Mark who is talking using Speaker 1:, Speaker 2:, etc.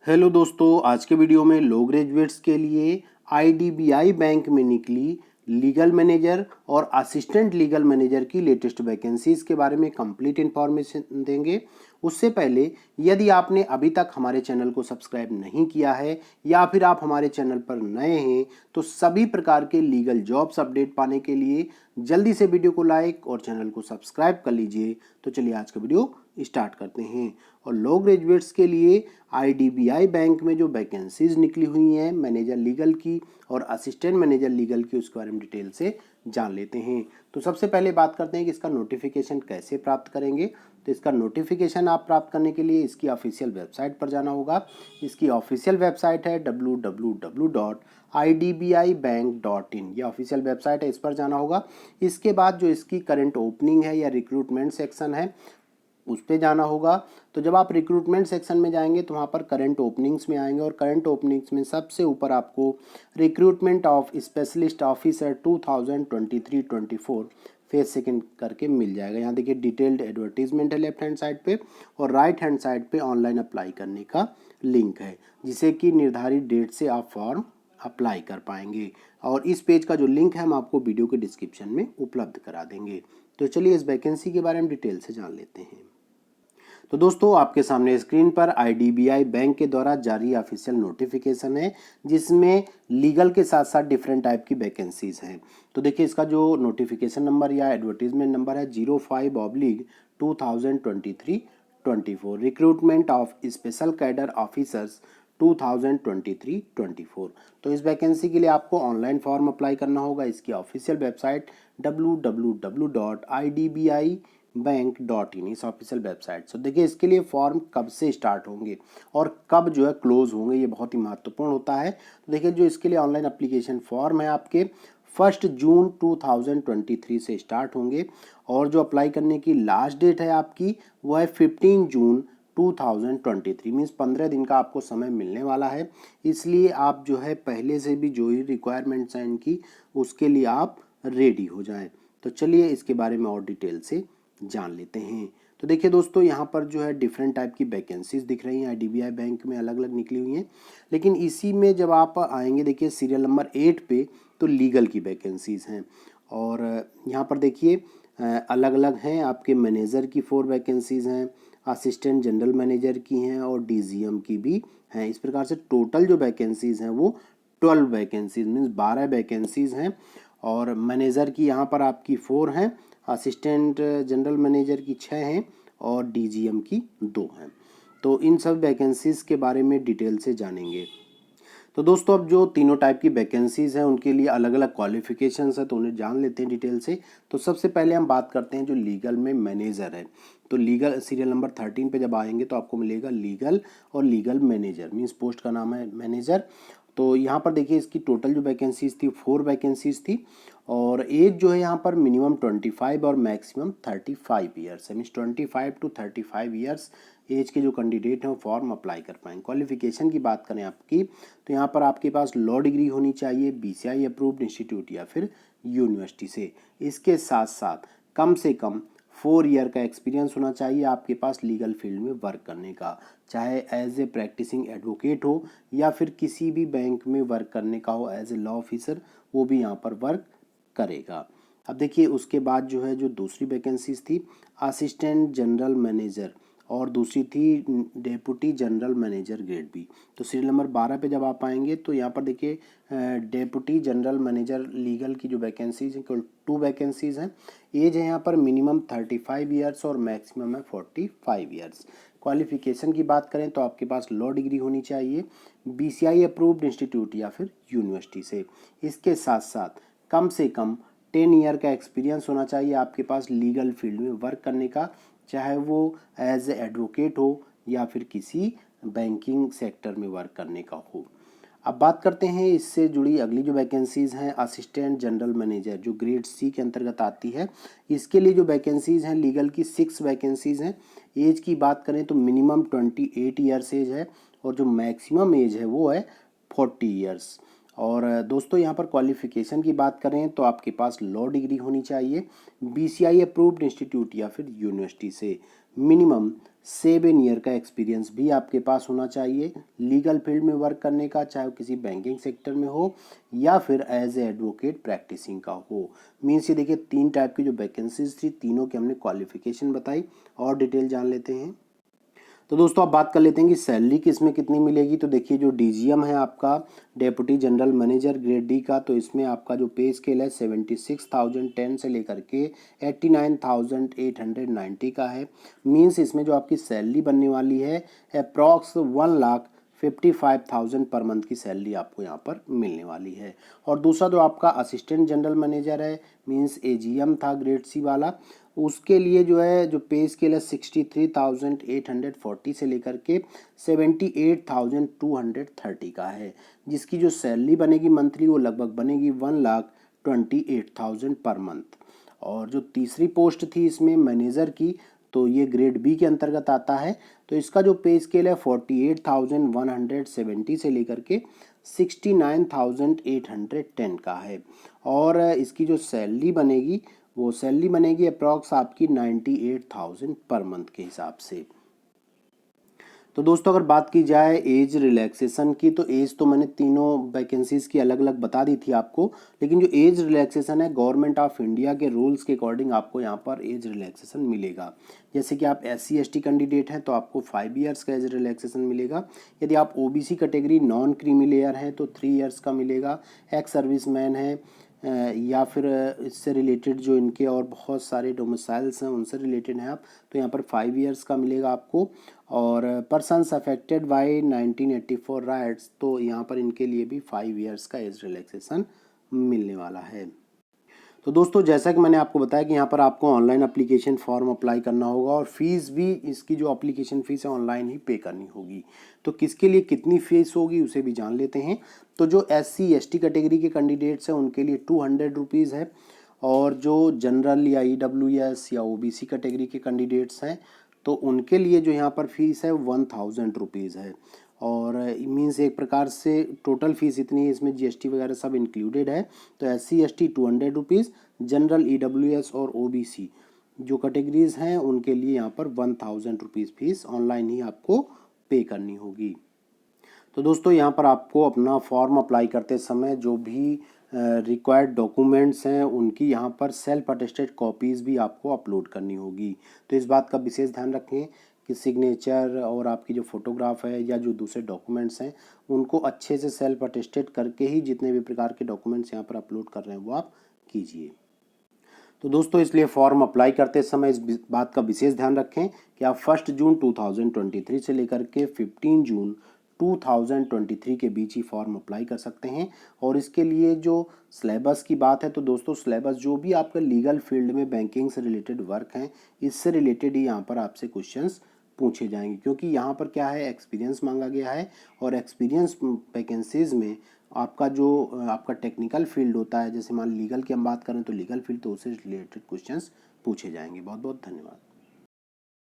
Speaker 1: Hello दोस्तों, आज के वीडियो में लो ग्रेजुएट्स के लिए आईडीबीआई बैंक में निकली लीगल मैनेजर और असिस्टेंट लीगल मैनेजर की लेटेस्ट वैकेंसीज के बारे में कंप्लीट इन्फॉर्मेशन देंगे। उससे पहले यदि आपने अभी तक हमारे चैनल को सब्सक्राइब नहीं किया है या फिर आप हमारे चैनल पर नए हैं तो सभी प्रकार के लीगल जॉब्स अपडेट पाने के लिए जल्दी से वीडियो को लाइक और चैनल को सब्सक्राइब कर लीजिए। तो चलिए आज का वीडियो स्टार्ट करते हैं। और लो ग्रेजुएट्स के लिए आईडीबीआई बैंक में जो वैकेंसीज निकली हुई हैं मैनेजर लीगल की और असिस्टेंट मैनेजर लीगल की, उसके बारे में डिटेल से जान लेते हैं। तो सबसे पहले बात करते हैं कि इसका नोटिफिकेशन कैसे प्राप्त करेंगे। तो इसका नोटिफिकेशन आप प्राप्त करने के लिए इसकी ऑफिशियल वेबसाइट पर जाना होगा। इसकी ऑफिशियल वेबसाइट है www.idbibank.in। ये ऑफिशियल वेबसाइट है, इस पर जाना होगा। इसके बाद जो इसकी करंट ओपनिंग है या रिक्रूटमेंट सेक्शन है उस पर जाना होगा। तो जब आप रिक्रूटमेंट सेक्शन में जाएंगे तो वहाँ पर करंट ओपनिंग्स में आएंगे और करंट ओपनिंग्स में सबसे ऊपर आपको recruitment of specialist officer 2023-24 phase second करके मिल जाएगा। यहाँ देखिए डिटेल्ड एडवर्टीजमेंट है लेफ्ट हैंड साइड पे और राइट हैंड साइड पे ऑनलाइन अप्लाई करने का लिंक है, जिसे कि निर्धारित डेट से आप फॉर्म अप्लाई कर पाएंगे। और इस पेज का जो लिंक है हम आपको वीडियो के डिस्क्रिप्शन में उपलब्ध करा देंगे। तो चलिए इस वैकेंसी के बारे में डिटेल से जान लेते हैं। तो दोस्तों आपके सामने स्क्रीन पर आईडीबीआई बैंक के द्वारा जारी ऑफिशियल नोटिफिकेशन है, जिसमें लीगल के साथ साथ डिफरेंट टाइप की वैकेंसीज हैं। तो देखिए इसका जो नोटिफिकेशन नंबर या एडवर्टीजमेंट नंबर है 05/2023-24 recruitment of special cadre officers 2023-24। तो इस वैकेंसी के लिए आपको ऑनलाइन फॉर्म अप्लाई करना होगा। इसकी ऑफिशियल वेबसाइट www.idbi.bank.in इस ऑफिशियल वेबसाइट। सो देखिए इसके लिए फॉर्म कब से स्टार्ट होंगे और कब जो है क्लोज होंगे, ये बहुत ही महत्वपूर्ण होता है। तो देखिए जो इसके लिए ऑनलाइन एप्लीकेशन फॉर्म है आपके 1 जून 2023 से स्टार्ट होंगे और जो अप्लाई करने की लास्ट डेट है आपकी वो है 15 जून 2023। मीन्स 15 दिन का आपको समय मिलने वाला है। इसलिए आप जो है पहले से भी जो ही रिक्वायरमेंट्स हैं इनकी, उसके लिए आप रेडी हो जाएं। तो चलिए इसके बारे में और डिटेल से जान लेते हैं। तो देखिए दोस्तों यहाँ पर जो है डिफरेंट टाइप की वैकेंसीज दिख रही हैं आईडीबीआई बैंक में, अलग अलग निकली हुई हैं। लेकिन इसी में जब आप आएंगे देखिए सीरियल नंबर 8 पे तो लीगल की वैकेंसीज हैं। और यहाँ पर देखिए अलग अलग हैं, आपके मैनेजर की 4 वैकेंसीज हैं, असिस्टेंट जनरल मैनेजर की हैं और डीजीएम की भी हैं। इस प्रकार से टोटल जो वैकेंसीज हैं वो 12 वैकेंसीज मीन्स 12 वैकेंसीज हैं। और मैनेजर की यहाँ पर आपकी 4 हैं, असिस्टेंट जनरल मैनेजर की 6 हैं और डीजीएम की 2 हैं। तो इन सब वैकेंसीज के बारे में डिटेल से जानेंगे। तो दोस्तों अब जो तीनों टाइप की वैकेंसीज हैं उनके लिए अलग अलग क्वालिफिकेशंस है, तो उन्हें जान लेते हैं डिटेल से। तो सबसे पहले हम बात करते हैं जो लीगल में मैनेजर है। तो लीगल सीरियल नंबर 13 पे जब आएंगे तो आपको मिलेगा लीगल और लीगल मैनेजर, मीन्स पोस्ट का नाम है मैनेजर। तो यहाँ पर देखिए इसकी टोटल जो वैकेंसीज थी 4 वैकेंसीज थी और एज जो है यहाँ पर मिनिमम 25 और मैक्सिमम 35 ईयर्स है। मीन्स 25 to 35 ईयर्स एज के जो कैंडिडेट हैं वो फॉर्म अप्लाई कर पाएंगे। क्वालिफिकेशन की बात करें आपकी तो यहाँ पर आपके पास लॉ डिग्री होनी चाहिए बीसीआई अप्रूव्ड इंस्टीट्यूट या फिर यूनिवर्सिटी से। इसके साथ साथ कम से कम 4 ईयर का एक्सपीरियंस होना चाहिए आपके पास लीगल फील्ड में वर्क करने का, चाहे एज ए प्रैक्टिसिंग एडवोकेट हो या फिर किसी भी बैंक में वर्क करने का हो एज ए लॉ ऑफिसर, वो भी यहाँ पर वर्क करेगा। अब देखिए उसके बाद जो है जो दूसरी वैकेंसीज थी असिस्टेंट जनरल मैनेजर और दूसरी थी deputy general manager grade B. तो सीरियल नंबर 12 पे जब आप आएंगे तो यहाँ पर देखिए डेप्यूटी जनरल मैनेजर लीगल की जो वैकेंसीज हैं केवल 2 वैकेंसीज हैं। एज है यहाँ पर मिनिमम 35 ईयर्स और मैक्सिमम है 45 ईयर्स। क्वालिफिकेशन की बात करें तो आपके पास लॉ डिग्री होनी चाहिए बीसीआई अप्रूव्ड इंस्टीट्यूट या फिर यूनिवर्सिटी से। इसके साथ साथ कम से कम 10 ईयर का एक्सपीरियंस होना चाहिए आपके पास लीगल फील्ड में वर्क करने का, चाहे वो एज ए एडवोकेट हो या फिर किसी बैंकिंग सेक्टर में वर्क करने का हो। अब बात करते हैं इससे जुड़ी अगली जो वैकेंसीज़ हैं असिस्टेंट जनरल मैनेजर जो ग्रेड सी के अंतर्गत आती है। इसके लिए जो वैकेंसीज़ हैं लीगल की 6 वैकेंसीज़ हैं। एज की बात करें तो मिनिमम 28 ईयर्स एज है और जो मैक्सिमम एज है वो है 40 ईयर्स। और दोस्तों यहाँ पर क्वालिफिकेशन की बात करें तो आपके पास लॉ डिग्री होनी चाहिए बीसीआई अप्रूव्ड इंस्टीट्यूट या फिर यूनिवर्सिटी से। मिनिमम 7 ईयर का एक्सपीरियंस भी आपके पास होना चाहिए लीगल फील्ड में वर्क करने का, चाहे वो किसी बैंकिंग सेक्टर में हो या फिर एज ए एडवोकेट प्रैक्टिसिंग का हो। मीन्स ये देखिए 3 टाइप की जो वैकेंसीज थी, तीनों की हमने क्वालिफिकेशन बताई और डिटेल जान लेते हैं। तो दोस्तों आप बात कर लेते हैं कि सैलरी किसमें कितनी मिलेगी। तो देखिए जो डीजीएम है आपका, deputy general manager grade D का, तो इसमें आपका जो पे स्केल है 76,010 से लेकर के 89,890 का है। मीन्स इसमें जो आपकी सैलरी बनने वाली है अप्रॉक्स 1,55,000 पर मंथ की सैलरी आपको यहाँ पर मिलने वाली है। और दूसरा जो आपका असिस्टेंट जनरल मैनेजर है, मीन्स एजीएम था ग्रेड सी वाला, उसके लिए जो है जो पे स्केल है 63,840 से लेकर के 78,230 का है, जिसकी जो सैलरी बनेगी मंथली वो लगभग बनेगी 1,28,000 पर मंथ। और जो तीसरी पोस्ट थी इसमें मैनेजर की, तो ये ग्रेड बी के अंतर्गत आता है। तो इसका जो पे स्केल है 48,170 से लेकर के 69,810 का है। और इसकी जो सैलरी बनेगी वो सैलरी बनेगी अप्रॉक्स आपकी 98,000 पर मंथ के हिसाब से। तो दोस्तों अगर बात की जाए एज रिलैक्सेशन की, तो एज तो मैंने तीनों वैकेंसीज की अलग अलग बता दी थी आपको, लेकिन जो एज रिलैक्सेशन है गवर्नमेंट ऑफ इंडिया के रूल्स के अकॉर्डिंग आपको यहाँ पर एज रिलैक्सेशन मिलेगा। जैसे कि आप SC/ST कैंडिडेट हैं तो आपको 5 ईयर्स का एज रिलैक्सेशन मिलेगा। यदि आप OBC category non creamy layer हैं तो 3 ईयर्स का मिलेगा। एक्स सर्विसमैन है या फिर इससे रिलेटेड जो इनके और बहुत सारे डोमिसाइल्स हैं उनसे रिलेटेड हैं आप, तो यहाँ पर 5 ईयर्स का मिलेगा आपको। और पर्सन्स अफेक्टेड बाय 1984 राइट्स, तो यहाँ पर इनके लिए भी 5 ईयर्स का एज रिलैक्सेशन मिलने वाला है। तो दोस्तों जैसा कि मैंने आपको बताया कि यहाँ पर आपको ऑनलाइन एप्लीकेशन फॉर्म अप्लाई करना होगा और फीस भी इसकी जो एप्लीकेशन फ़ीस है ऑनलाइन ही पे करनी होगी। तो किसके लिए कितनी फ़ीस होगी उसे भी जान लेते हैं। तो जो SC/ST कैटेगरी के कैंडिडेट्स हैं उनके लिए 200 रुपीज़ है, और जो जनरल या EWS या OBC कैटेगरी के कैंडिडेट्स हैं तो उनके लिए जो यहाँ पर फीस है 1000 रुपीज़ है। और मीन्स एक प्रकार से टोटल फीस इतनी है, इसमें GST वगैरह सब इंक्लूडेड है। तो SC/ST 200 रुपीज़, जनरल EWS और OBC जो कैटेगरीज हैं उनके लिए यहाँ पर 1000 रुपीज़ फीस ऑनलाइन ही आपको पे करनी होगी। तो दोस्तों यहाँ पर आपको अपना फॉर्म अप्लाई करते समय जो भी रिक्वायर्ड डॉक्यूमेंट्स हैं उनकी यहाँ पर सेल्फ अटेस्टेड कॉपीज़ भी आपको अपलोड करनी होगी। तो इस बात का विशेष ध्यान रखें कि सिग्नेचर और आपकी जो फ़ोटोग्राफ है या जो दूसरे डॉक्यूमेंट्स हैं उनको अच्छे से सेल्फ अटेस्टेड करके ही जितने भी प्रकार के डॉक्यूमेंट्स यहाँ पर अपलोड कर रहे हैं वो आप कीजिए। तो दोस्तों इसलिए फॉर्म अप्लाई करते समय इस बात का विशेष ध्यान रखें कि आप 1 जून 2023 से लेकर के 15 जून 2023 के बीच ही फॉर्म अप्लाई कर सकते हैं। और इसके लिए जो सिलेबस की बात है तो दोस्तों सिलेबस जो भी आपका लीगल फील्ड में बैंकिंग से रिलेटेड वर्क हैं इससे रिलेटेड ही यहाँ पर आपसे क्वेश्चंस पूछे जाएंगे, क्योंकि यहाँ पर क्या है एक्सपीरियंस मांगा गया है और एक्सपीरियंस वैकेंसीज में आपका जो आपका टेक्निकल फील्ड होता है, जैसे मान लीगल की हम बात करें तो लीगल फील्ड, तो उससे रिलेटेड क्वेश्चंस पूछे जाएंगे। बहुत बहुत धन्यवाद।